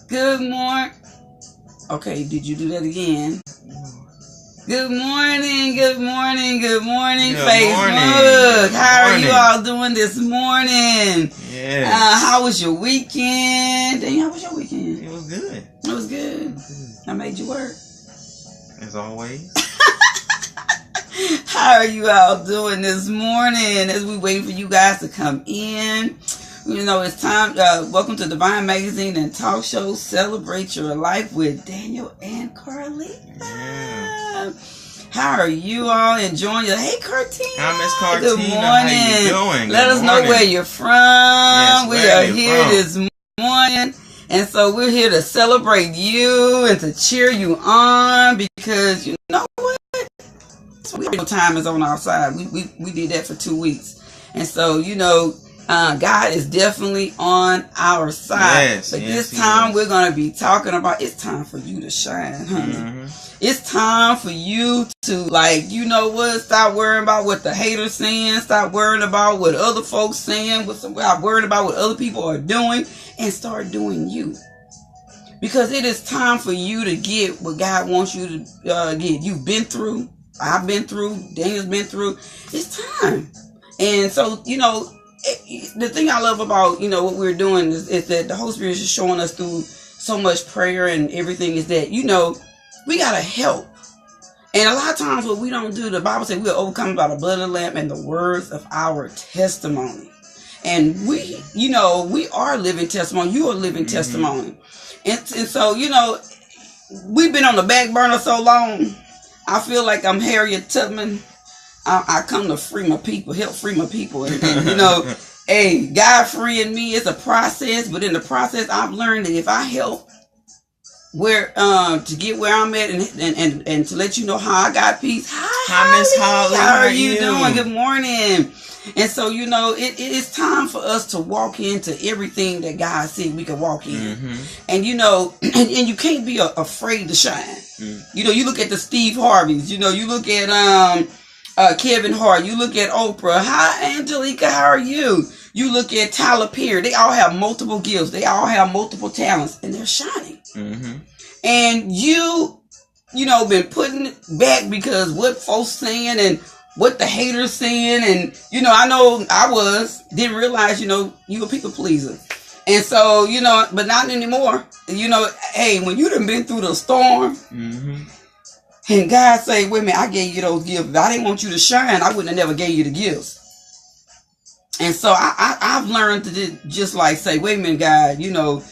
Good morning. Okay, did you do that again? Good morning, good morning, good morning, Facebook. How are you all doing this morning? Yeah. How was your weekend? Daniel, how was your weekend? It was good. It was good. I made you work. As always. How are you all doing this morning as we wait for you guys to come in? You know, it's time. Welcome to Devine Magazine and Talk Show. Celebrate your life with Daniel and Carleatha. Yeah. How are you all enjoying your... Hey, Cartina. Hi, Miss Cartina. Good morning. How you doing? Let us know where you're from. Yes, we are here this morning. And so we're here to celebrate you and to cheer you on because you know what? Time is on our side. We did that for 2 weeks. And so, you know, God is definitely on our side. Yes, but yes, this time we're going to be talking about, it's time for you to shine, honey. Mm-hmm. It's time for you to, like, you know what, stop worrying about what the haters saying, stop worrying about what other folks saying, stop worrying about what other people are doing, and start doing you. Because it is time for you to get what God wants you to get. You've been through, I've been through, Daniel's been through. It's time. And so, you know, the thing I love about, you know, what we're doing is that the Holy Spirit is just showing us through so much prayer and everything is that, you know, we got to help. And a lot of times what we don't do, the Bible says we are overcome by the blood of the Lamb and the words of our testimony. And we, you know, we are living testimony. You are living testimony. And so, you know, we've been on the back burner so long. I feel like I'm Harriet Tubman. I come to free my people, help free my people. And you know, hey, God freeing me is a process. But in the process, I've learned that if I help where to get where I'm at and to let you know how I got peace. Hi, Miss Holly. How are you doing? Good morning. And so, you know, it is time for us to walk into everything that God said we can walk in. Mm-hmm. And, you know, and you can't be afraid to shine. Mm-hmm. You know, you look at the Steve Harveys, you know, you look at Kevin Hart, you look at Oprah. Hi, Angelica, how are you? You look at Tyler Perry. They all have multiple gifts. They all have multiple talents, and they're shining. Mm-hmm. And you know, been putting it back because what folks saying and what the haters saying. And, you know I didn't realize, you know, you a people pleaser. And so, you know, but not anymore. You know, hey, when you done been through the storm, mm-hmm. and God say, wait a minute, I gave you those gifts. If I didn't want you to shine, I wouldn't have never gave you the gifts. And so I've learned to just like say, wait a minute, God, you know,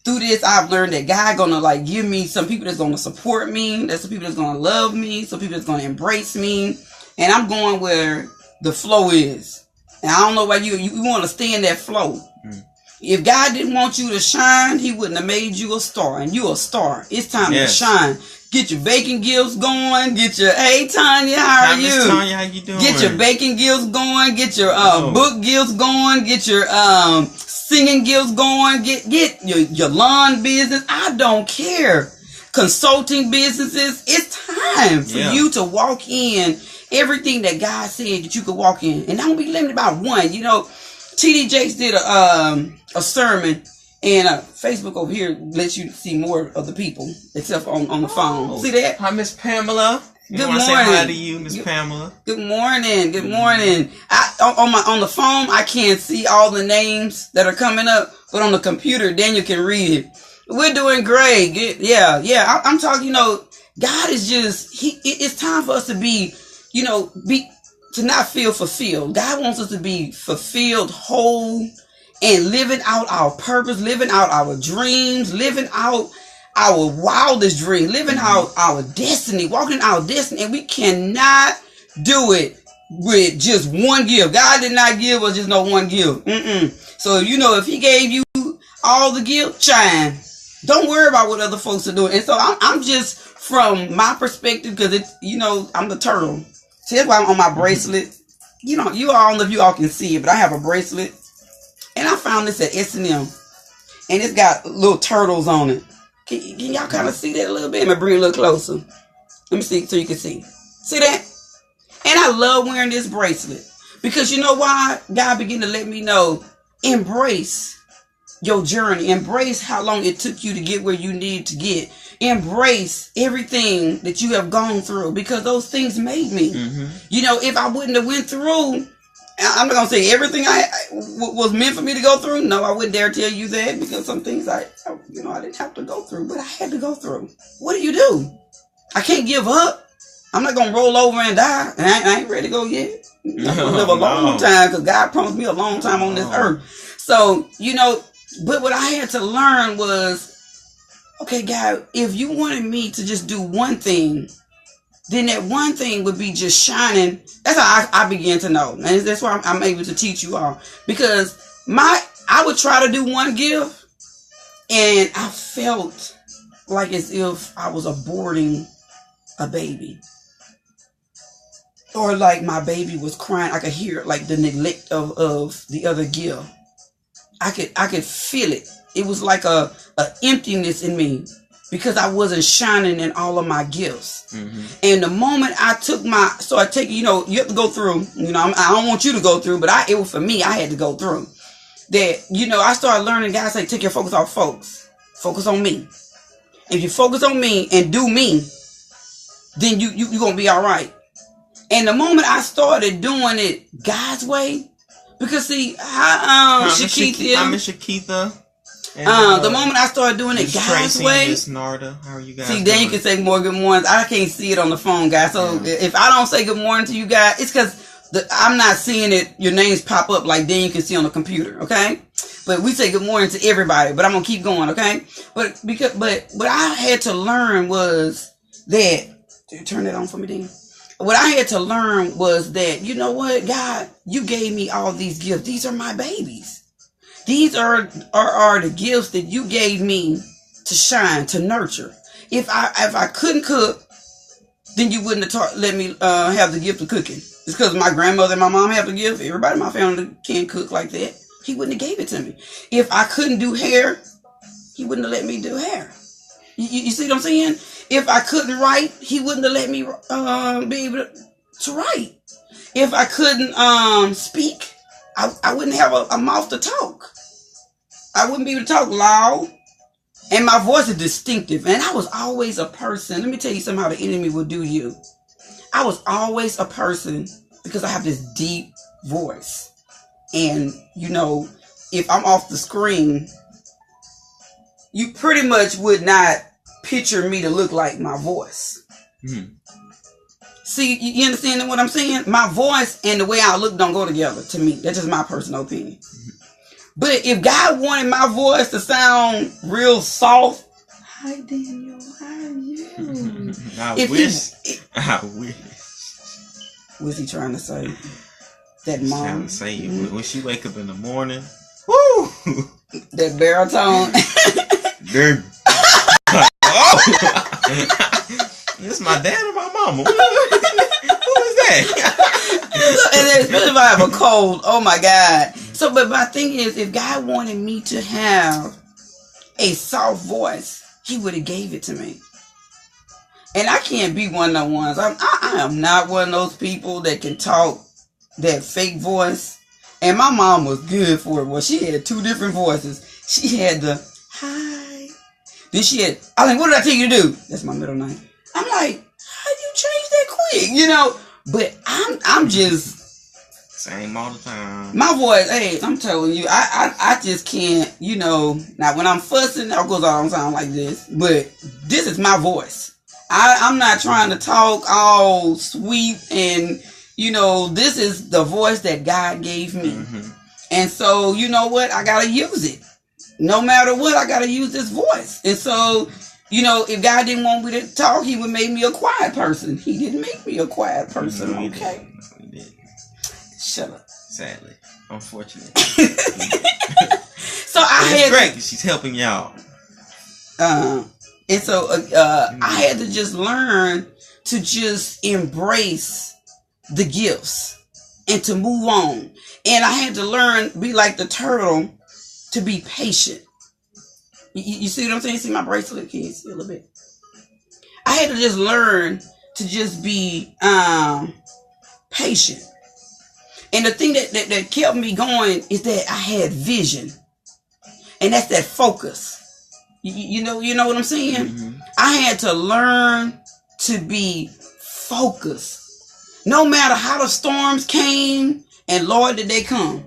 through this, I've learned that God gonna like give me some people that's gonna support me. There's some people that's gonna love me. Some people that's gonna embrace me. And I'm going where the flow is. And I don't know why you want to stay in that flow. Mm. If God didn't want you to shine, he wouldn't have made you a star. And you a star. It's time to shine. Get your baking gifts going. Get your, hey Tanya, how are you? Miss Tanya, how you doing? Get your baking gifts going. Get your book gifts going. Get your singing gifts going. Get your lawn business. I don't care. Consulting businesses. It's time for you to walk in everything that God said that you could walk in. And don't be limited by one. You know, T.D. Jakes did a sermon. And Facebook over here lets you see more of the people, except on the phone. See that? Hi, Miss Pamela. Good morning. Say hi to you, Miss Pamela. Good morning. Good morning. On the phone, I can't see all the names that are coming up, but on the computer, Daniel can read it. We're doing great. Yeah. I'm talking. You know, God is just. It's time for us to be. You know, to not feel fulfilled. God wants us to be fulfilled, whole. And living out our purpose, living out our dreams, living out our wildest dreams, living out our destiny, walking our destiny. And we cannot do it with just one gift. God did not give us just no one gift. So, you know, if he gave you all the gift, shine. Don't worry about what other folks are doing. And so I'm just, from my perspective, because it's, you know, I'm the turtle. See, that's why I'm on my bracelet. You know, I don't know if you all can see it, but I have a bracelet. And I found this at S&M. And it's got little turtles on it. Can y'all kind of see that a little bit? I'm going to bring it a little closer. Let me see so you can see. See that? And I love wearing this bracelet. Because you know why? God began to let me know, embrace your journey. Embrace how long it took you to get where you need to get. Embrace everything that you have gone through, because those things made me. You know, if I wouldn't have went through, I'm not going to say everything was meant for me to go through. No, I wouldn't dare tell you that, because some things I didn't have to go through, but I had to go through. What do? I can't give up. I'm not going to roll over and die. And I ain't ready to go yet. I'm going to live a long time, because God promised me a long time on this earth. So, you know, but what I had to learn was, okay, God, if you wanted me to just do one thing, then that one thing would be just shining. That's how I began to know. And that's why I'm able to teach you all. Because I would try to do one gift, and I felt like as if I was aborting a baby. Or like my baby was crying. I could hear like the neglect of the other gift. I could feel it. It was like a emptiness in me, because I wasn't shining in all of my gifts. And the moment I took you know, you have to go through, you know, I don't want you to go through, but it was for me, I had to go through that. You know, I started learning, God say, take your focus off folks. Focus on me. If you focus on me and do me, then you're going to be all right. And the moment I started doing it God's way, because see, Shakitha. I'm Miss Shakitha. The moment I started doing it God's way. Miss Narda, how are you guys? See, then you can say more good mornings. I can't see it on the phone, guys. So if I don't say good morning to you guys, it's because I'm not seeing it. Your names pop up like then you can see on the computer. Okay, but we say good morning to everybody. But I'm gonna keep going. Okay, but what I had to learn was that. Turn that on for me, Dean. What I had to learn was that, you know what, God, you gave me all these gifts. These are my babies. These are the gifts that you gave me to shine, to nurture. If I couldn't cook, then you wouldn't have let me have the gift of cooking. It's because my grandmother and my mom have the gift. Everybody in my family can't cook like that. He wouldn't have gave it to me. If I couldn't do hair, he wouldn't have let me do hair. You see what I'm saying? If I couldn't write, he wouldn't have let me be able to write. If I couldn't speak, I wouldn't have a mouth to talk. I wouldn't be able to talk loud. And my voice is distinctive. And I was always a person. Let me tell you something how the enemy will do you. I was always a person because I have this deep voice. And, you know, if I'm off the screen, you pretty much would not picture me to look like my voice. See, you understand what I'm saying? My voice and the way I look don't go together to me. That's just my personal opinion. But if God wanted my voice to sound real soft, hi Daniel, how are you? I wish. What's he trying to say? That mom? Trying to say when she wake up in the morning, woo! That baritone. This is my dad or my mama? Who is that? And especially if I have a cold, oh my God. So, but my thing is, if God wanted me to have a soft voice, he would have gave it to me. And I can't be one of the ones. I am not one of those people that can talk that fake voice. And my mom was good for it. Well, she had two different voices. She had the hi. Then she had, I was like, what did I tell you to do? That's my middle name. I'm like, how you change that quick? You know, but I'm just same all the time. My voice, hey, I'm telling you, I just can't, you know. Now when I'm fussing, of course I don't sound like this, but this is my voice. I'm not trying to talk all sweet and, you know, this is the voice that God gave me. Mm-hmm. And so, you know what? I got to use it. No matter what, I got to use this voice. And so, you know, if God didn't want me to talk, he would make me a quiet person. He didn't make me a quiet person, no, okay? No, he didn't. Shut up. Sadly. Unfortunately. So I had great. She's helping y'all. And so I had to just learn to just embrace the gifts and to move on. And I had to learn, be like the turtle, to be patient. You see what I'm saying? See my bracelet? Can you see a little bit? I had to just learn to just be patient. And the thing that kept me going is that I had vision. And that's that focus. You know what I'm saying? I had to learn to be focused. No matter how the storms came, and Lord, did they come.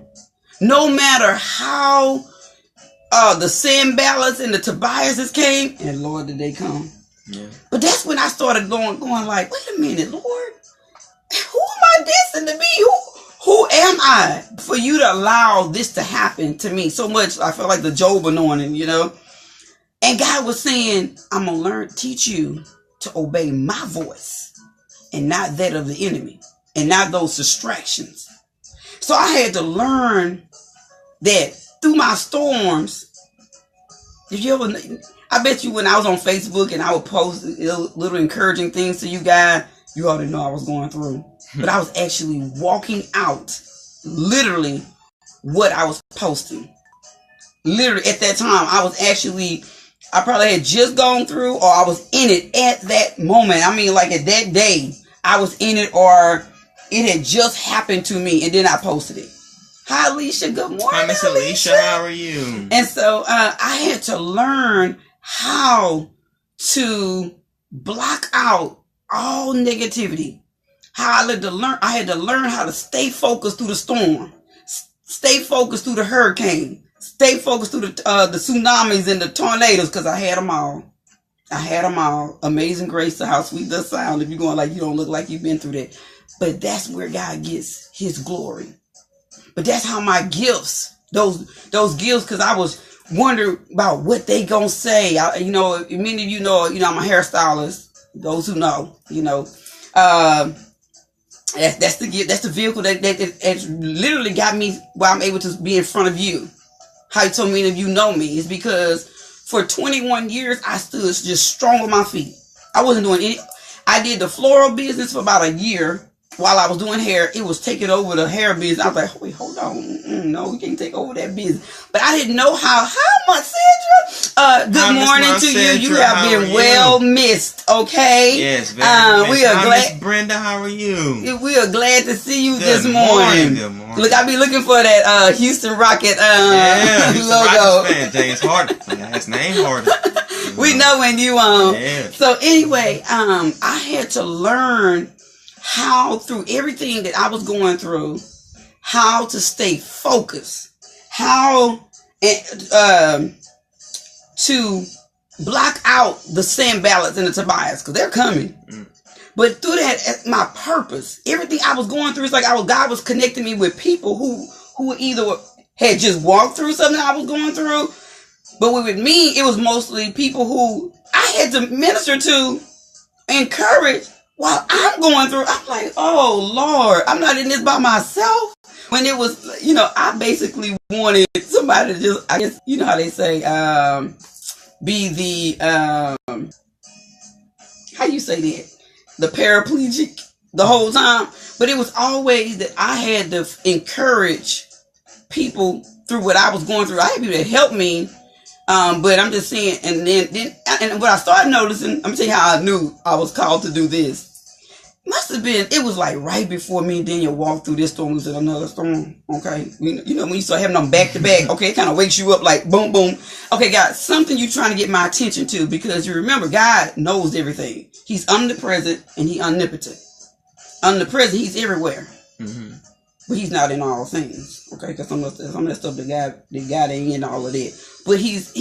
No matter how the Sanballats and the Tobiases came, and Lord, did they come. Yeah. But that's when I started going like, wait a minute, Lord, who am I destined to be? Who am I for you to allow this to happen to me? So much, I feel like the Job anointing, you know? And God was saying, I'm going to teach you to obey my voice and not that of the enemy and not those distractions. So I had to learn that through my storms. I bet you when I was on Facebook and I would post little encouraging things to you guys, you already know I was going through. But I was actually walking out literally what I was posting. Literally at that time, I probably had just gone through, or I was in it at that moment. I mean, like at that day, I was in it, or it had just happened to me, and then I posted it. Hi, Alicia. Good morning. Hi, Miss Alicia. How are you? And so I had to learn how to block out all negativity. I had to learn how to stay focused through the storm, stay focused through the hurricane, stay focused through the tsunamis and the tornadoes, because I had them all. I had them all. Amazing grace to how sweet does sound. If you're going like you don't look like you've been through that. But that's where God gets his glory. But that's how my gifts, those gifts, because I was wondering about what they gonna say. Many of you know, I'm a hairstylist. Those who know, that's the gift. That's the vehicle that literally got me where I'm able to be in front of you. How so many of you know me is because for 21 years I stood just strong on my feet. I wasn't doing any. I did the floral business for about a year. While I was doing hair, it was taking over the hair business. I was like, wait, hold on. No, we can't take over that business. But I didn't know how much, Sandra? Good morning to you. You have been well missed, okay? Yes, very we are glad. Miss Brenda, how are you? We are glad to see you this morning. Good morning. Look, I be looking for that Houston Rocket Houston logo. Rockets fan, James Hardin. That's name Hardin. We know when you Yeah. So anyway, I had to learn how through everything that I was going through, how to stay focused, how to block out the Sanballats and the Tobias, because they're coming. But through that, my purpose, everything I was going through, it's like God was connecting me with people who either had just walked through something I was going through, but with me, it was mostly people who I had to minister to, encourage, while I'm going through. I'm like, oh Lord, I'm not in this by myself. When it was, I basically wanted somebody to just, I guess, you know how they say, be the, how you say that? The paraplegic the whole time. But it was always that I had to encourage people through what I was going through. I had people that helped me. But I'm just saying, and what I started noticing, I'm gonna tell you how I knew I was called to do this. Must have been, it was like right before me and Daniel walked through this storm, was in another storm, okay? When you start having them back to back, okay, it kind of wakes you up like boom, boom. Okay, God, something you're trying to get my attention to, because you remember, God knows everything. He's omnipresent and he's omnipotent. Omnipresent, he's everywhere. Mm-hmm. But he's not in all things, okay? Because some of that stuff, the God ain't in all of that. But he's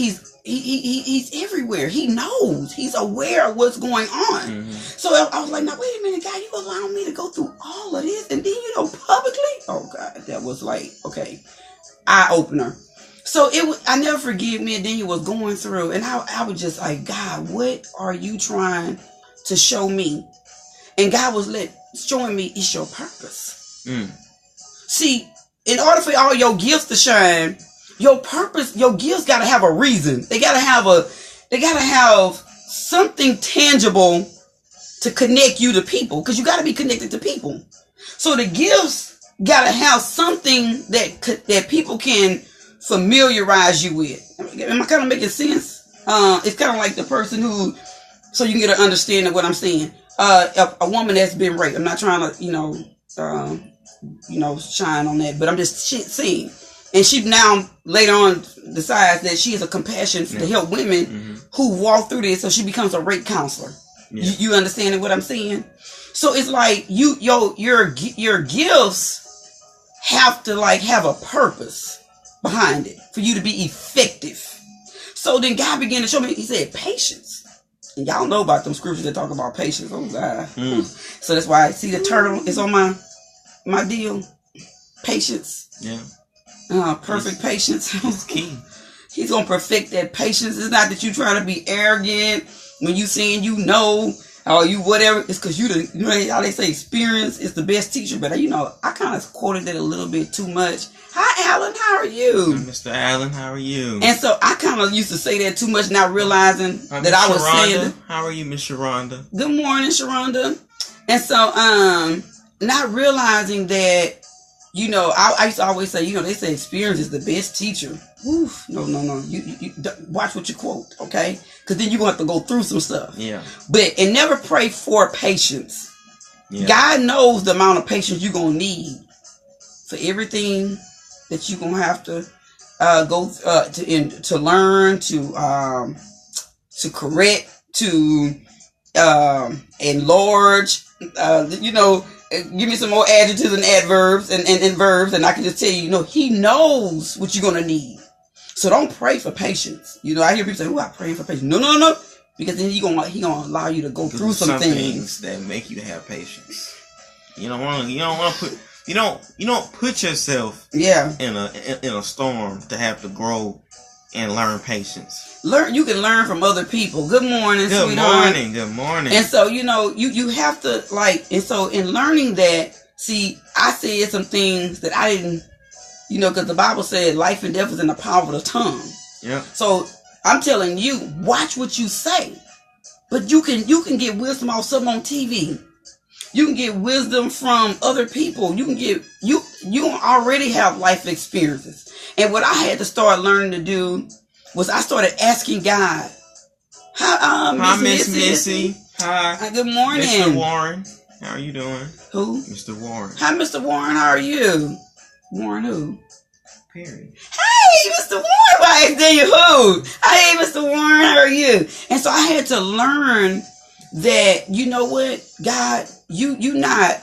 everywhere. He knows. He's aware of what's going on. Mm-hmm. So I was like, now wait a minute, God, you allowing me to go through all of this, and then publicly? Oh God, that was like, okay, eye opener. So I never forget, me and Daniel was going through, and I was just like, God, what are you trying to show me? And God was showing me it's your purpose. See, in order for all your gifts to shine, your purpose, your gifts got to have a reason. They got to have something tangible to connect you to people, because you got to be connected to people. So the gifts got to have something that people can familiarize you with. Am I kind of making sense? It's kind of like the person who, so you can get an understanding of what I'm saying. A woman that's been raped. I'm not trying to, shine on that, but I'm just saying And she now later on decides that she is a compassion to help women who walk through this. So she becomes a rape counselor. Yeah. You understand what I'm saying? So it's like your gifts have to like have a purpose behind it for you to be effective. So then God began to show me. He said patience, and y'all know about them scriptures that talk about patience. Oh God! So that's why I see the turtle is on my deal. Patience. Yeah. Perfect patience. It's key. He's gonna perfect that patience. It's not that you trying to be arrogant when you saying you know or you whatever. It's because you know how they say experience is the best teacher. But I kind of quoted that a little bit too much. Hi, Alan. How are you? Mr. Allen, how are you? And so I kind of used to say that too much, not realizing that I was saying. How are you, Miss Sharonda? Good morning, Sharonda. And so, not realizing that. I used to always say, they say experience is the best teacher. Oof, no. You watch what you quote, okay? Because then you're going to have to go through some stuff. Yeah. And never pray for patience. Yeah. God knows the amount of patience you're going to need for everything that you're going to have to go to learn, to correct, to enlarge, give me some more adjectives and adverbs and verbs, and I can just tell you, he knows what you're going to need. So don't pray for patience. I hear people say, I'm praying for patience. No. Because then he gonna allow you to go through some things that make you have patience. You don't put yourself in a storm to have to grow and learn patience. You can learn from other people. Good morning, sweetheart. Good morning. And so, you have to and so in learning that, see, I said some things that I didn't, because the Bible said life and death is in the power of the tongue. Yeah. So I'm telling you, watch what you say. But you can get wisdom off something on TV. You can get wisdom from other people. You can get, you already have life experiences. And what I had to start learning to do was I started asking God. Hi, Miss Missy. Hi. Good morning. Mr. Warren. How are you doing? Who? Mr. Warren. Hi, Mr. Warren. How are you? Warren who? Perry. Hey, Mr. Warren. Why I tell you who? Hey, Mr. Warren. How are you? And so I had to learn that, you know what? God, you not.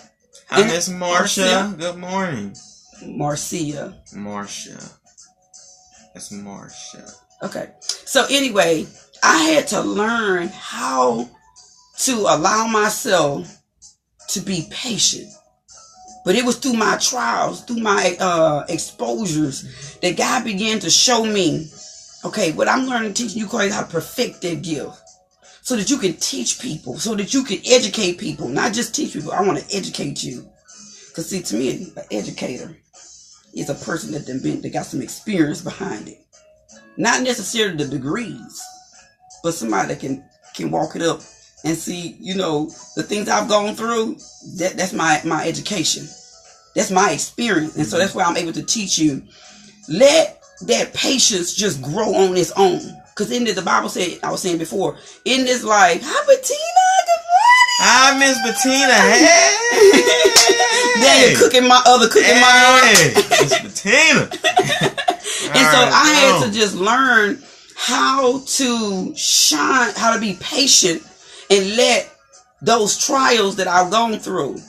Hi, Miss Marcia. Good morning. Marcia. That's Marcia. Okay. So anyway, I had to learn how to allow myself to be patient. But it was through my trials, through my exposures, that God began to show me, okay, what I'm learning, teaching you, Carleatha, how to perfect that gift. So that you can teach people, so that you can educate people. Not just teach people, I want to educate you. Because see, to me, an educator is a person that got some experience behind it. Not necessarily the degrees, but somebody that can walk it up and see, the things I've gone through, that's my education. That's my experience. And so that's why I'm able to teach you. Let that patience just grow on its own. Because in the Bible said, I was saying before, in this life, hi Bettina, good morning. Hi Miss Bettina, hey. Daniel cooking my Miss Bettina. And so I had to just learn how to shine, how to be patient and let those trials that I've gone through,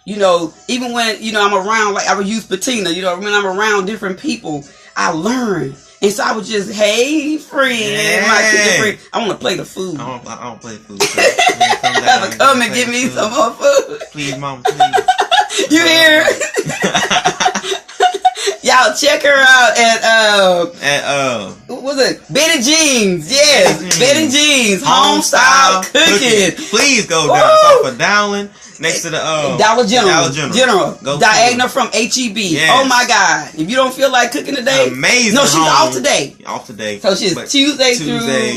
even when, I'm around, like I would use Bettina, when I'm around different people, I learn. And so I was just, hey, friend, my cooking friend. I want to play the food. I don't play food. Come and give me some more food. Please, Mama, please. You hear? Y'all check her out at what was it? Betty Jeans. Yes, Betty Jeans. Home style cooking. Please go down. It's off of Dowling. Next to the Dollar General. Diagonal from HEB. Yes. Oh my God. If you don't feel like cooking today. Amazing. No, she's off today. Off today. So she's Tuesday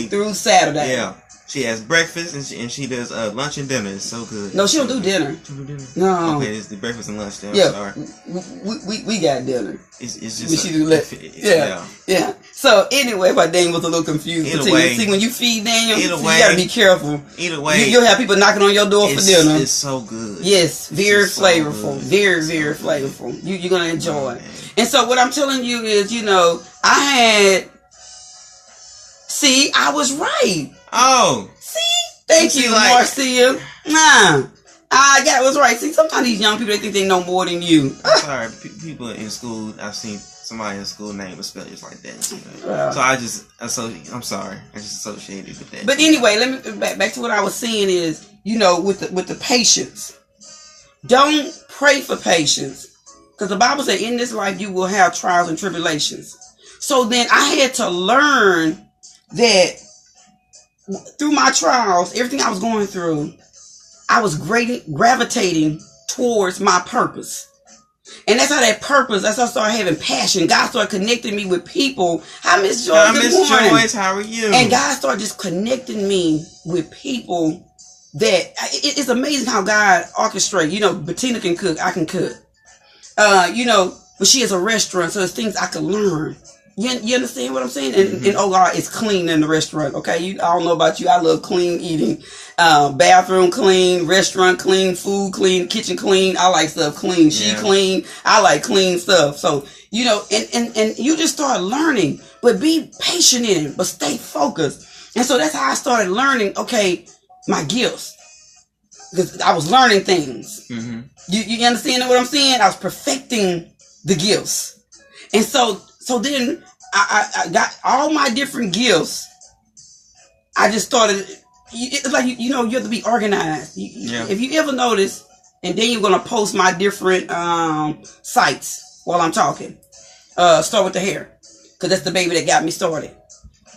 through Saturday. Yeah. She has breakfast and she does lunch and dinner. It's so good. No, she don't do dinner. She do dinner? No. Okay, it's the breakfast and lunch then. Yeah. I'm sorry. We got dinner. It's just yeah. So anyway, my Daniel was a little confused. Either way, see, when you feed Daniel, you gotta be careful. Either way, you'll have people knocking on your door for dinner. It's so good. Yes, very flavorful. Very flavorful. You're gonna enjoy it. And so what I'm telling you is, I was right. Oh. See? Thank you, Marcia. I was right. See, sometimes these young people, they think they know more than you. I'm sorry. People in school, I've seen somebody in school name was spelled just like that. So I'm sorry. I just associated with that. But anyway, let me back to what I was saying is, with the patience. Don't pray for patience. Because the Bible said in this life you will have trials and tribulations. So then I had to learn that through my trials, everything I was going through, I was gravitating towards my purpose. And that's how that's how I started having passion. God started connecting me with people. Hi, Miss Joyce. Hi, Miss Joyce. How are you? And God started just connecting me with people that it's amazing how God orchestrates. Bettina can cook. I can cook. But she has a restaurant, so there's things I can learn. You understand what I'm saying? And oh God, it's clean in the restaurant. Okay, I don't know about you. I love clean eating. Bathroom clean, restaurant clean, food clean, kitchen clean. I like stuff clean. She clean. I like clean stuff. So and you just start learning, but be patient in it, but stay focused. And so that's how I started learning. Okay, my gifts, because I was learning things. Mm-hmm. You understand what I'm saying? I was perfecting the gifts, and so then I got all my different gifts. I just started. It's like you have to be organized. If you ever notice, and then you're gonna post my different sites while I'm talking. Start with the hair, because that's the baby that got me started.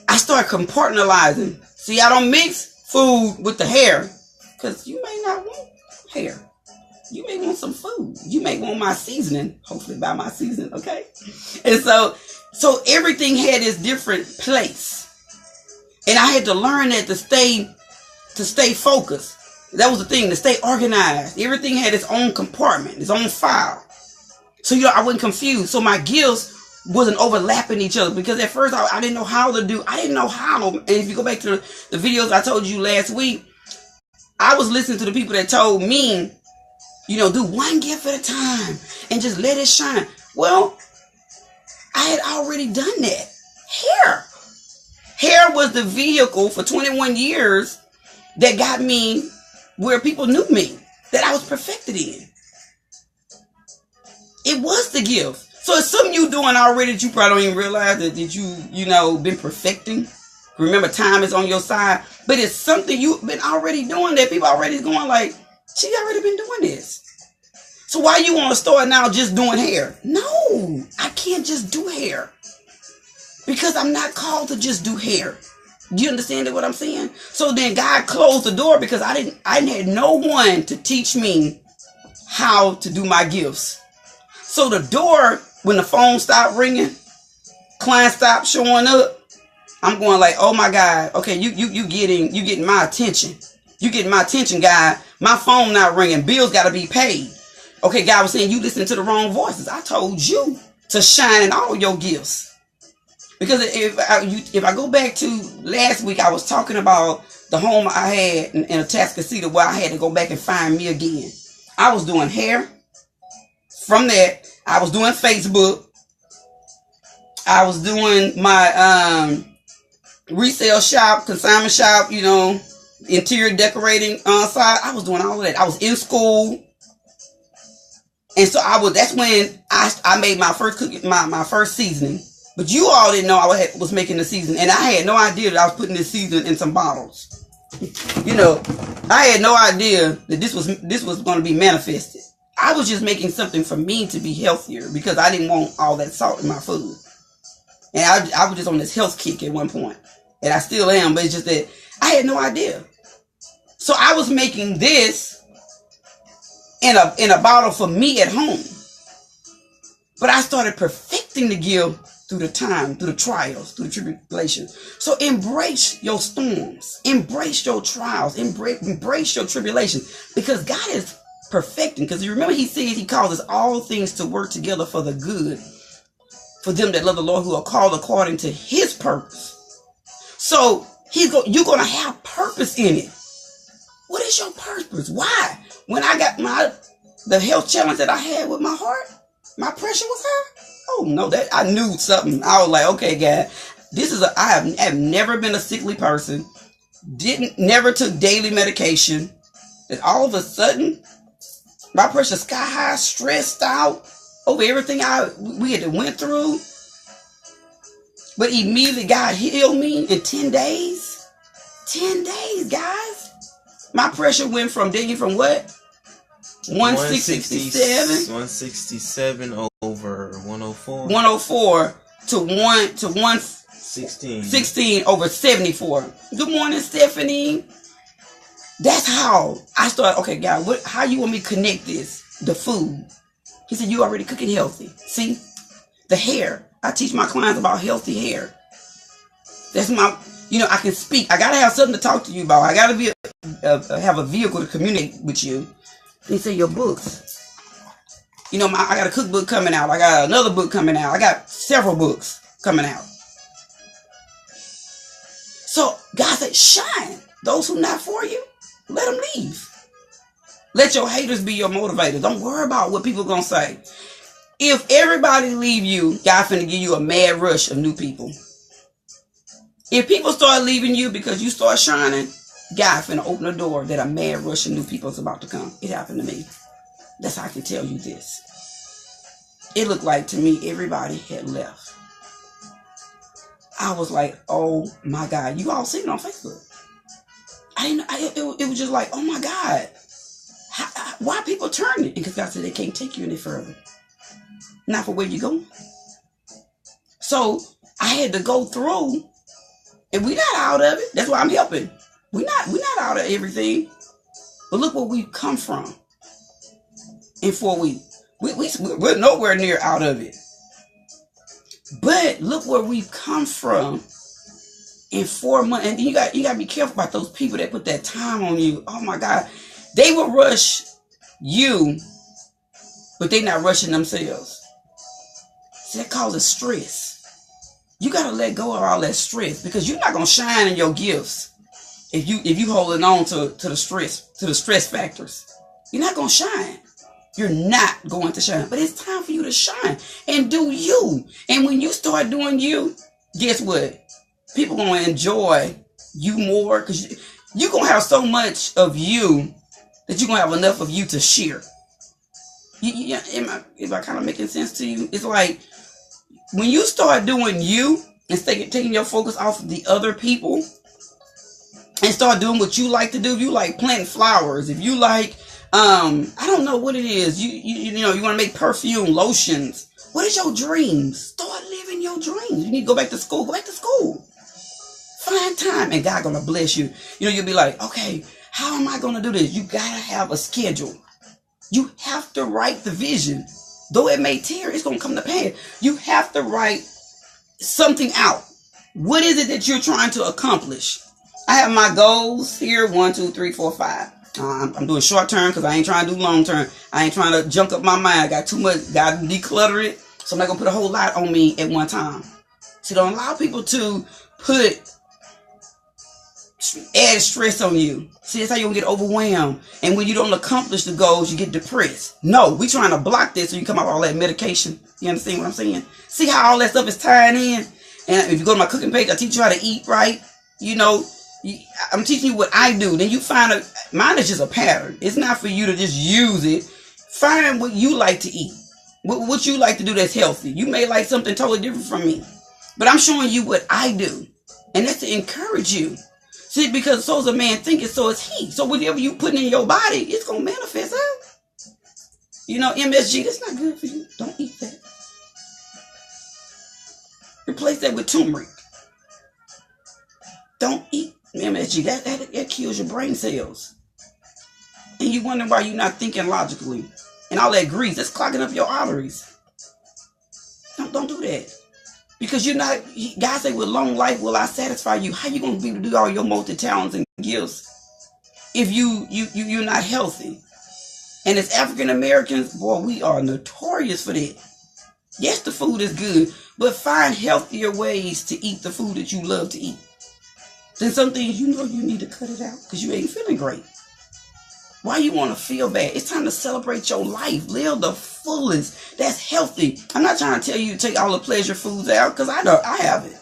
I start compartmentalizing. See, I don't mix food with the hair, because you may not want hair. You may want some food. You may want my seasoning. Hopefully by my seasoning, okay? And so everything had its different place. And I had to learn that to stay focused. That was the thing, to stay organized. Everything had its own compartment, its own file. So I wasn't confused. So my gifts wasn't overlapping each other, because at first I didn't know how to do. I didn't know how. And if you go back to the videos I told you last week, I was listening to the people that told me, do one gift at a time and just let it shine. Well, I had already done that. Hair was the vehicle for 21 years that got me where people knew me, that I was perfected in. It was the gift. So it's something you doing already that you probably don't even realize that you been perfecting. Remember, time is on your side, but it's something you've been already doing that people already going like, she already been doing this. So why you want to start now just doing hair? No, I can't just do hair, because I'm not called to just do hair. Do you understand what I'm saying? So then God closed the door, because I didn't have no one to teach me how to do my gifts. So the door, when the phone stopped ringing, clients stopped showing up, I'm going like, oh my God, okay, you getting my attention. You getting my attention, God. My phone not ringing. Bills got to be paid. Okay, God was saying, you listening to the wrong voices. I told you to shine in all your gifts. Because if I go back to last week, I was talking about the home I had in Atascocita, where I had to go back and find me again. I was doing hair. From that, I was doing Facebook. I was doing my resale shop, consignment shop, interior decorating side. I was doing all of that. I was in school. And so that's when I made my first cookie, my first seasoning. But you all didn't know I was making the seasoning. And I had no idea that I was putting this seasoning in some bottles. I had no idea that this was going to be manifested. I was just making something for me to be healthier, because I didn't want all that salt in my food. And I was just on this health kick at one point. And I still am, but it's just that I had no idea. So I was making this in a bottle for me at home. But I started perfecting the gift through the time, through the trials, through the tribulation. So embrace your storms, embrace your trials, embrace your tribulation, because God is perfecting. Because you remember he said he causes all things to work together for the good, for them that love the Lord, who are called according to his purpose. So you're going to have purpose in it. What is your purpose? Why? When I got the health challenge that I had with my heart, my pressure was high. Oh no, that I knew something. I was like, okay, God, I have never been a sickly person. Never took daily medication. And all of a sudden, my pressure sky high, stressed out over everything we had went through. But immediately God healed me in 10 days. 10 days, guys. My pressure went from what? 167 over 104. 104 to 116 over 74. Good morning, Stephanie. That's how I started. Okay, God, how you want me to connect this? The food. He said, you already cooking healthy. See? The hair. I teach my clients about healthy hair. That's my, I can speak. I got to have something to talk to you about. I got to have a vehicle to communicate with you. He said, your books. I got a cookbook coming out. I got another book coming out. I got several books coming out. So God said, shine. Those who not for you, let them leave. Let your haters be your motivators. Don't worry about what people going to say. If everybody leave you, God finna give you a mad rush of new people. If people start leaving you because you start shining, God finna open a door that a mad rush of new people is about to come. It happened to me. That's how I can tell you this. It looked like to me everybody had left. I was like, oh my God. You all seen it on Facebook. It was just like, oh my God. Why are people turning? Because God said they can't take you any further. Not for where you're going. So I had to go through, and we're not out of it. That's why I'm helping. We're not out of everything. But look where we've come from in 4 weeks. We're nowhere near out of it. But look where we've come from in 4 months. And you got to be careful about those people that put that time on you. Oh my God. They will rush you, but they're not rushing themselves. See, that causes stress. You got to let go of all that stress, because you're not going to shine in your gifts if you holding on to the stress factors. You're not going to shine. You're not going to shine. But it's time for you to shine and do you. And when you start doing you, guess what? People going to enjoy you more, because you're going to have so much of you that you're going to have enough of you to share. Am I kind of making sense to you? It's like when you start doing you and taking your focus off of the other people and start doing what you like to do. If you like planting flowers, if you like, I don't know what it is. You want to make perfume, lotions. What is your dreams? Start living your dreams. You need to go back to school. Go back to school. Find time, and God gonna bless you. You'll be like, okay, how am I gonna do this? You gotta have a schedule. You have to write the vision. Though it may tear, it's gonna come to pass. You have to write something out. What is it that you're trying to accomplish? I have my goals here. 1, 2, 3, 4, 5. I'm doing short term because I ain't trying to do long term. I ain't trying to junk up my mind. I got too much. Got to declutter it. So I'm not gonna put a whole lot on me at one time. So don't allow people to add stress on you. See, that's how you'll get overwhelmed. And when you don't accomplish the goals, you get depressed. No, we trying to block this so you come out with all that medication. You understand what I'm saying? See how all that stuff is tying in? And if you go to my cooking page, I teach you how to eat right. I'm teaching you what I do. Then you find mine is just a pattern. It's not for you to just use it. Find what you like to eat. What you like to do that's healthy. You may like something totally different from me. But I'm showing you what I do. And that's to encourage you. See, because so is a man thinking, so is he. So whatever you put in your body, it's going to manifest out. MSG, that's not good for you. Don't eat that. Replace that with turmeric. Don't eat MSG. That kills your brain cells. And you wonder why you're not thinking logically. And all that grease, that's clogging up your arteries. Don't do that. Because you're not, God say, with long life will I satisfy you. How you going to be able to do all your multi-talents and gifts if you're not healthy? And as African Americans, boy, we are notorious for that. Yes, the food is good, but find healthier ways to eat the food that you love to eat. Then some things you need to cut it out because you ain't feeling great. Why you want to feel bad? It's time to celebrate your life. Live the fullest. That's healthy. I'm not trying to tell you to take all the pleasure foods out because I have it.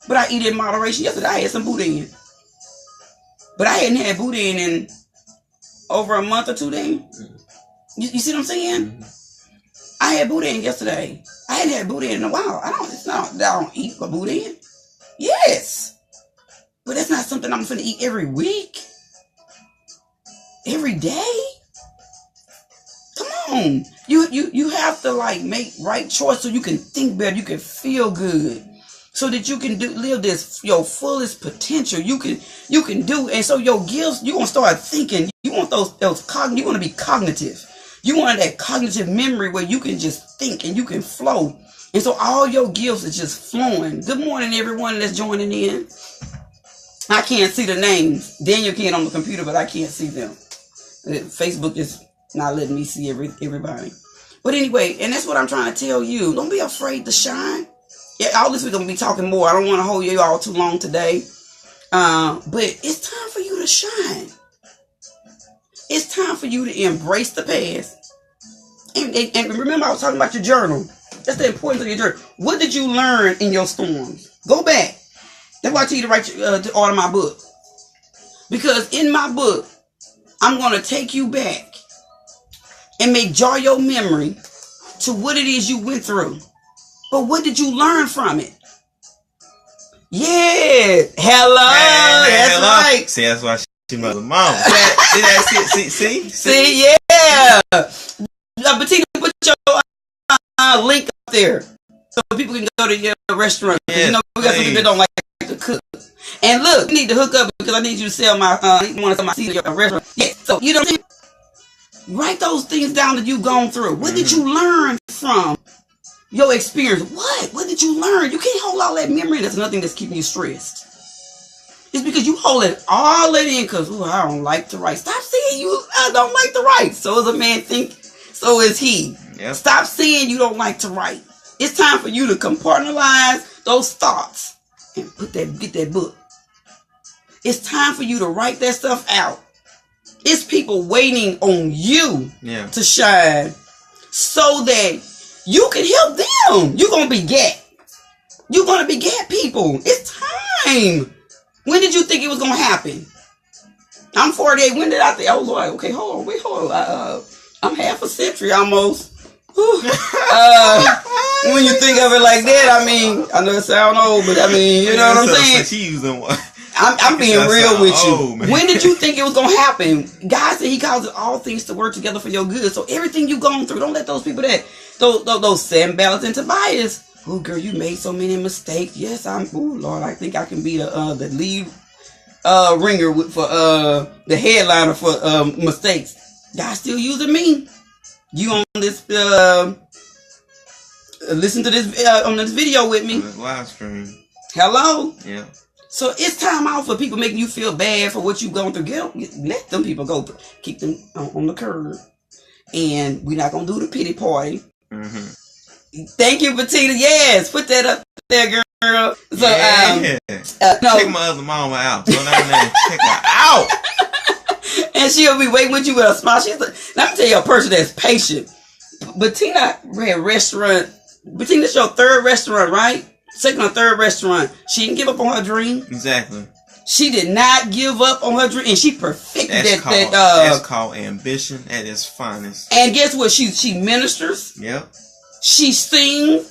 But I eat it in moderation. Yesterday I had some boudin. But I hadn't had boudin in over a month or two then. You see what I'm saying? Mm-hmm. I had boudin yesterday. I hadn't had boudin in a while. I don't eat a boudin. Yes. But that's not something I'm finna eat every week. Every day. Come on. You have to like make right choice so you can think better, you can feel good. So that you can live this your fullest potential. You can do, and so your gifts, you're gonna start thinking. You want you wanna be cognitive. You want that cognitive memory where you can just think and you can flow. And so all your gifts is just flowing. Good morning, everyone that's joining in. I can't see the names. Daniel can on the computer, but I can't see them. Facebook is not letting me see everybody. But anyway, and that's what I'm trying to tell you. Don't be afraid to shine. Yeah, all this we're going to be talking more. I don't want to hold you all too long today. But it's time for you to shine. It's time for you to embrace the past. And remember I was talking about your journal. That's the importance of your journal. What did you learn in your storms? Go back. That's why I tell you to write to order my book. Because in my book, I'm going to take you back and make jar your memory to what it is you went through. But what did you learn from it? Yeah. Hello. Hey, that's hello. Right. See, that's why she mother mom. See, yeah. Bettina, put your link up there so people can go to your restaurant. Yeah, you know, we got some people that don't like to cook. And look, you need to hook up because I need you to sell my seed at your restaurant. Yeah. So you know what I'm saying? Write those things down that you've gone through. What did you learn from your experience? What did you learn? You can't hold all that memory. That's nothing that's keeping you stressed. It's because you hold it all that in because, I don't like to write. Stop saying I don't like to write. So as a man think, so is he. Yep. Stop saying you don't like to write. It's time for you to compartmentalize those thoughts and get that book. It's time for you to write that stuff out. It's people waiting on you to shine so that you can help them. You're going to beget. You're going to beget people. It's time. When did you think it was going to happen? I'm 48. When did I think? Oh, Lord. Okay, hold on. I'm half a century almost. When you think of it like that, I mean, I know it sounds old, but I mean, you know what I'm saying? She using one. I'm being real with you. When did you think it was going to happen? God said he causes all things to work together for your good. So everything you've gone through, don't let those people those Sanballats and Tobias. Oh, girl, you made so many mistakes. Yes, Lord, I think I can be the lead ringer for the headliner for mistakes. God still using me. You on this, listen to this on this video with me. Live stream. Hello? Yeah. So it's time out for people making you feel bad for what you've gone through. Let them people go. Keep them on the curb. And we're not going to do the pity party. Mm-hmm. Thank you, Bettina. Yes, put that up there, girl. So, no. Check my other mama out. Go down there and check her out. And she'll be waiting with you with a smile. Let me tell you a person that's patient. Bettina ran a restaurant. Bettina, this is your third restaurant, right? Second or third restaurant. She didn't give up on her dream. Exactly. She did not give up on her dream, and she perfected that. That's called ambition at its finest. And guess what? She ministers. Yep. She sings.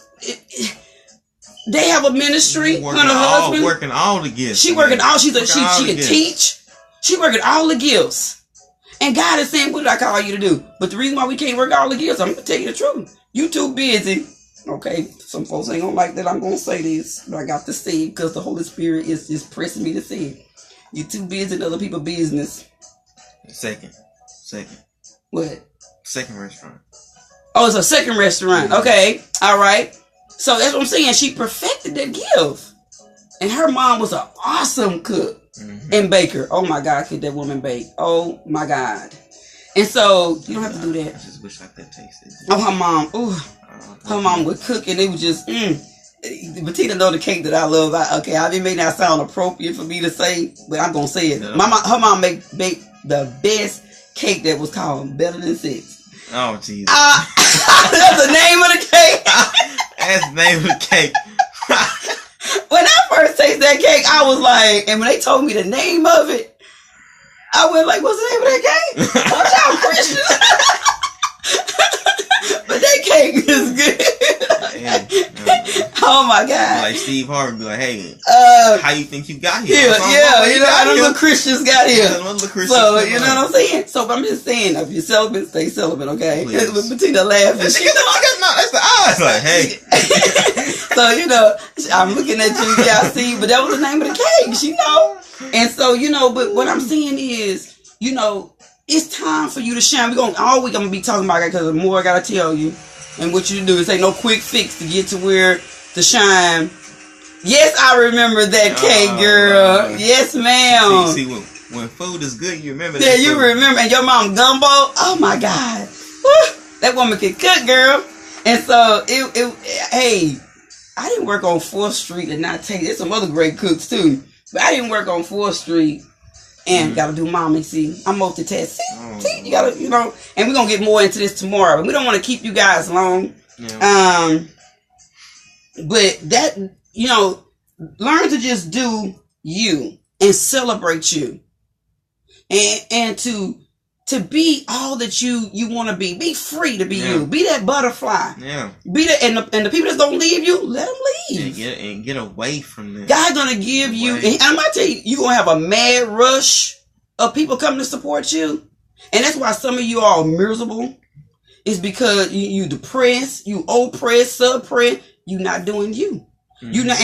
They have a ministry. Her husband working all the gifts. She working all. She can teach. She working all the gifts. And God is saying, "What did I call you to do?" But the reason why we can't work all the gifts, I'm gonna tell you the truth. You too busy. Okay, some folks ain't gonna like that I'm gonna say this, but I got to say it because the Holy Spirit is pressing me to say it. You too busy in other people's business. Second. What? Second restaurant. Oh, it's a second restaurant. Okay, all right. So that's what I'm saying. She perfected that gift. And her mom was an awesome cook and baker. Oh my God, could that woman bake? Oh my God. And so you don't have to do that. I just wish I could taste it. Oh, her mom. Ooh, her mom would cook, and it was just. Bettina know the cake that I love. It may not sound appropriate for me to say, but I'm gonna say it. No. Her mom baked the best cake that was called Better Than Sex. Oh Jesus! That's the name of the cake. That's the name of the cake. When I first tasted that cake, I was like, and when they told me the name of it, I went like, what's the name of that cake? Watch out, Christian. But that cake is good. Oh my God. Like Steve Harvey be like, hey, how you think you got here? Yeah, you know how them little Christians got here. So, you know what I'm saying? So I'm just saying, if you're celibate, stay celibate, okay? With Bettina laughing. That's the eyes. Like, hey. So, you know, I'm looking at you, y'all see, but that was the name of the cake, you know? And so, you know, but what I'm saying is, you know, it's time for you to shine. All week I'm going to be talking about it because the more I got to tell you. And what you do is ain't no quick fix to get to where to shine. Yes, I remember that cake, girl. Yes, ma'am. See, when food is good, you remember that. Yeah, you remember. And your mom gumbo. Oh my God. Woo, that woman can cook, girl. And so hey, I didn't work on 4th Street and not take. There's some other great cooks too, but I didn't work on 4th Street and gotta do mommy. See, I'm multitasking. See, you gotta, you know. And we're gonna get more into this tomorrow. We don't want to keep you guys long. Yeah. But that, you know, learn to just do you and celebrate you, and to be all that you want to be. Be free to be you. Be that butterfly. Yeah. Be that, and the people that's gonna leave you, let them leave. And get away from them. God's gonna give you, and I'm gonna tell you, you're gonna have a mad rush of people coming to support you, and that's why some of you are miserable. It's because you depressed, you oppressed, suppressed. You not doing you. You not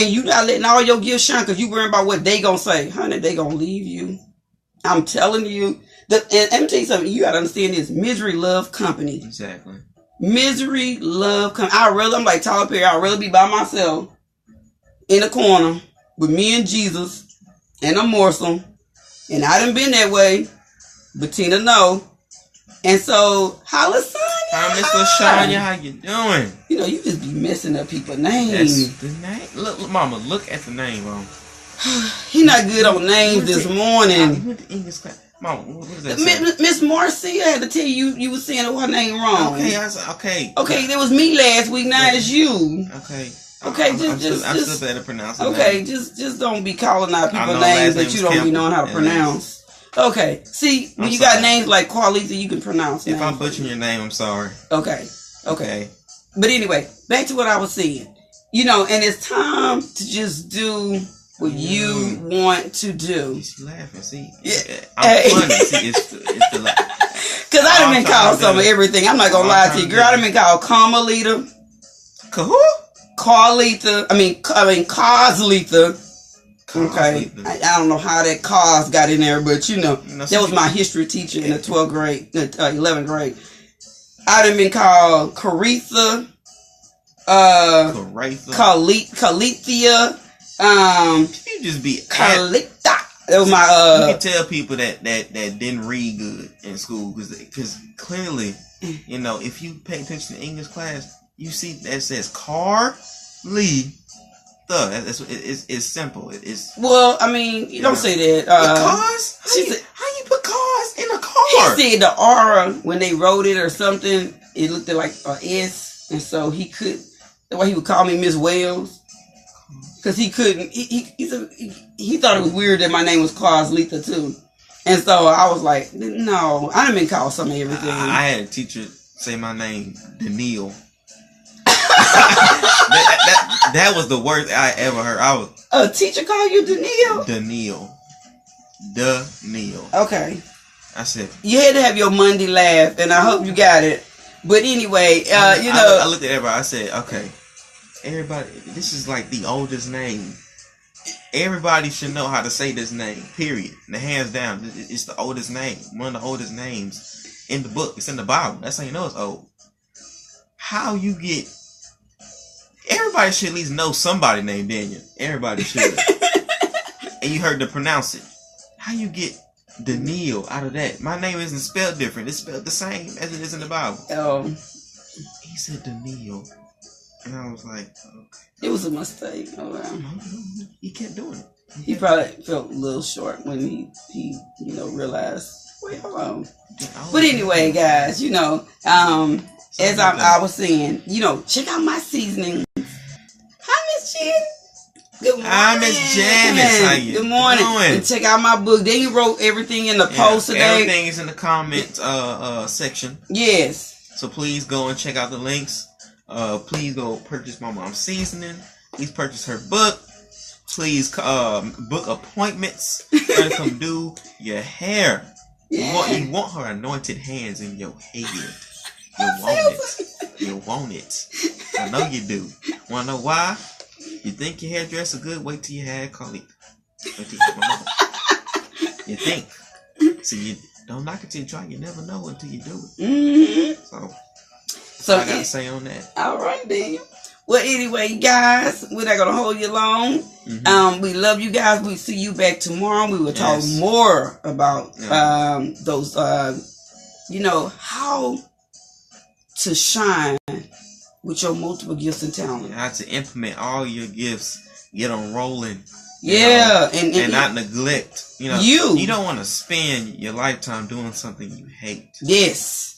letting all your gifts shine because you worrying about what they gonna say, honey. They gonna leave you. I'm telling you. And let me tell you something. You gotta understand this. Misery love company. Exactly. Misery love company. I'm like Tyler Perry. I'd rather be by myself in a corner with me and Jesus and a morsel. And I done been that way. Bettina know. And so, holla, son. Hi, Mr. Shania. How you doing? You know, you just be messing up people's names. That's the name. Look, Mama, look at the name, Mom. He not good on names this morning. I went to English class. Mama, what is that? Miss Marcy, I had to tell you, you was saying her name wrong. Okay. Okay, there was me last week. Now it's you. Okay. Okay, I'm still better pronouncing. Okay, just don't be calling out people's names that you don't be knowing how to pronounce. Okay, see, when you got names like Carleatha, you can pronounce names. If I'm butchering your name, I'm sorry. Okay. But anyway, back to what I was saying. You know, and it's time to just do what you want to do. She's laughing, see? Yeah. I'm funny, see, it's the laugh. Because I done been called some of everything. I'm not going to lie to you. Girl, I done been called Carmelita. Who? Carleatha. I mean, Carleatha. Okay, I don't know how that cause got in there, but you know, that was my history teacher in the 12th grade, 11th grade. I done been called Carleatha, Carleathia, you just be Carleatha. That was my You can tell people that didn't read good in school because clearly, you know, if you pay attention to English class, you see that says Carleatha. It's simple. Well, I mean, you don't say that. Cars? How you put cars in a car? He said the R when they wrote it or something, it looked like a S, and so he could. That's why he would call me Miss Wells, because he couldn't. He thought it was weird that my name was Carleatha too, and so I was like, no, I done been called some of everything. I had a teacher say my name, Daniel. that was the worst I ever heard. A teacher call you Daniel? Daniel. Okay. I said you had to have your Monday laugh, and I hope you got it. But anyway, I looked at everybody. I said, okay, everybody, this is like the oldest name. Everybody should know how to say this name. Period. And hands down, it's the oldest name. One of the oldest names in the book. It's in the Bible. That's how you know it's old. How you get everybody should at least know somebody named Daniel. Everybody should. And you heard to pronounce it. How you get Daniel out of that? My name isn't spelled different. It's spelled the same as it is in the Bible. Oh. He said Daniel. And I was like, okay. It was a mistake. Oh, wow. No. He kept doing it. He probably felt a little short when he realized, wait, hold on. But anyway, guys, as I was saying, check out my seasoning. Hi, Miss Jen. Good morning. Hi, Miss Janice. How you Good morning. doing? And check out my book. Then you wrote everything in the post today. Everything is in the comments section. Yes. So please go and check out the links. Please go purchase my mom's seasoning. Please purchase her book. Please book appointments. Try to come do your hair. Yeah. You want her anointed hands in your head. You want it. You want it. I know you do. Want to know why? You think your hairdresser good? Wait till you have Carleatha. Wait till you have my mom. You think. So you don't knock it till you try. You never know until you do it. Mm-hmm. So I got to say on that. All right, Daniel. Well, anyway, guys, we're not going to hold you long. Mm-hmm. We love you guys. We'll see you back tomorrow. We will talk more about those, how to shine with your multiple gifts and talents. How to implement all your gifts, get them rolling. Yeah. And not neglect. You don't want to spend your lifetime doing something you hate. Yes.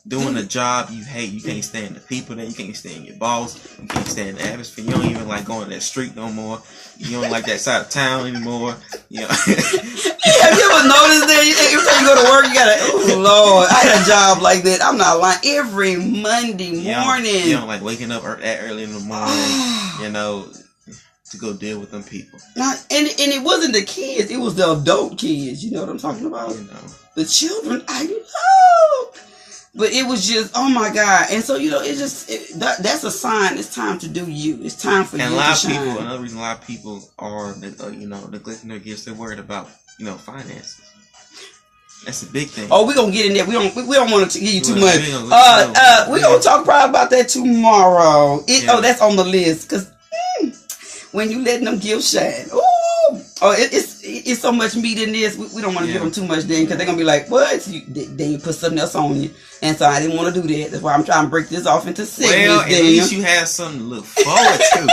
Doing a job you hate. You can't stand the people there. You can't stand your boss. You can't stand the atmosphere. You don't even like going to that street no more. You don't like that side of town anymore. Have you ever noticed that every time you go to work, you gotta, oh Lord, I had a job like that. I'm not lying. Every Monday morning. You don't like waking up that early in the morning, to go deal with them people. And it wasn't the kids. It was the adult kids. You know what I'm talking about? The children I love. But it was just, oh my God. And so, that's a sign. It's time to do you. It's time for you to shine. Another reason a lot of people are, neglecting their gifts, they're worried about, finances. That's a big thing. Oh, we're going to get in there. We don't want to give you too much. We're going to talk probably about that tomorrow. That's on the list. Because when you letting them gifts shine, it's so much meat in this. We don't want to give them too much then, because they're going to be like, what? Then you put something else on you. And so I didn't want to do that. That's why I'm trying to break this off into segments. Well, at least you have something to look forward to.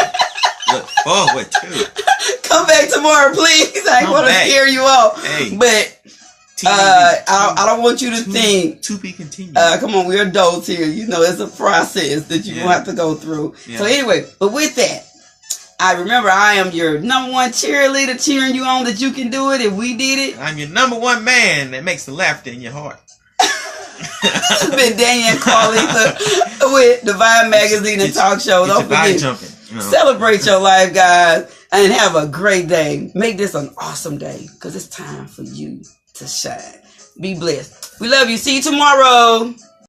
Come back tomorrow, please. I want to scare you off. Hey. But I don't want you to think. To be continued. Come on, we're adults here. It's a process that you're going to have to go through. Yeah. So anyway, but with that, I remember I am your number one cheerleader, cheering you on that you can do it if we did it. I'm your number one man that makes the laughter in your heart. This has been Daniel and Carleatha with Devine Magazine and Talk Show. Don't forget, celebrate your life, guys, and have a great day. Make this an awesome day, because it's time for you to shine. Be blessed. We love you. See you tomorrow.